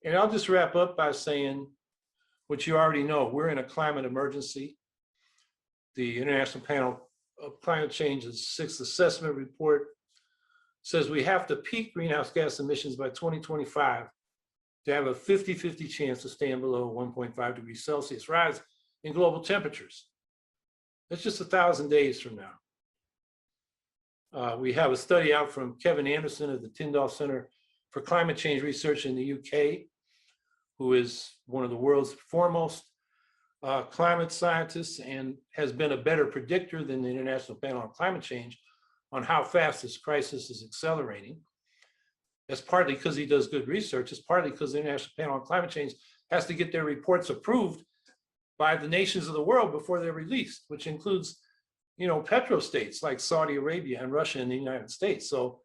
And I'll just wrap up by saying what you already know. We're in a climate emergency. The International Panel of Climate Change's sixth assessment report says we have to peak greenhouse gas emissions by 2025 to have a 50-50 chance of staying below 1.5 degrees Celsius rise in global temperatures. That's just 1,000 days from now. We have a study out from Kevin Anderson of the Tyndall Center for Climate Change Research in the UK, who is one of the world's foremost climate scientists and has been a better predictor than the International Panel on Climate Change on how fast this crisis is accelerating. That's partly because he does good research. It's partly because the International Panel on Climate Change has to get their reports approved by the nations of the world before they're released, which includes, petrostates like Saudi Arabia and Russia and the United States. So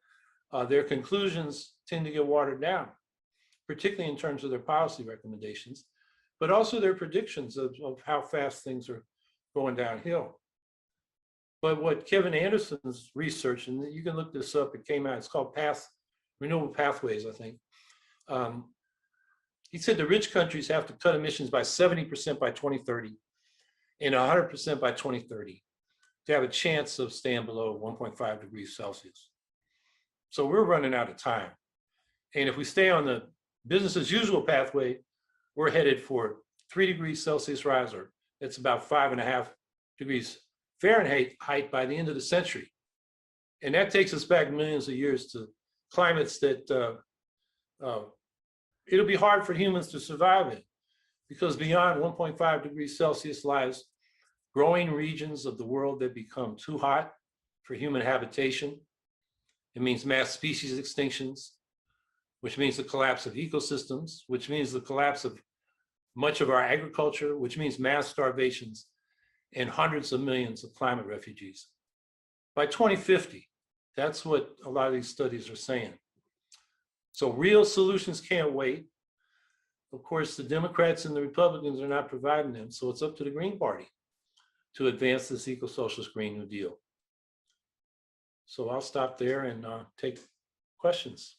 their conclusions tend to get watered down, particularly in terms of their policy recommendations, but also their predictions of how fast things are going downhill. But what Kevin Anderson's research, and you can look this up, it came out, it's called Renewable Pathways, I think. He said the rich countries have to cut emissions by 70% by 2030 and 100% by 2030 to have a chance of staying below 1.5 degrees Celsius. So we're running out of time. And if we stay on the business as usual pathway, we're headed for 3 degrees Celsius rise, or it's about 5.5 degrees Fahrenheit height by the end of the century. And that takes us back millions of years to climates that it'll be hard for humans to survive in, because beyond 1.5 degrees Celsius lies growing regions of the world that become too hot for human habitation. It means mass species extinctions, which means the collapse of ecosystems, which means the collapse of much of our agriculture, which means mass starvations and hundreds of millions of climate refugees. By 2050, that's what a lot of these studies are saying. So real solutions can't wait. Of course, the Democrats and the Republicans are not providing them, so it's up to the Green Party to advance this eco-socialist Green New Deal. So I'll stop there and take questions.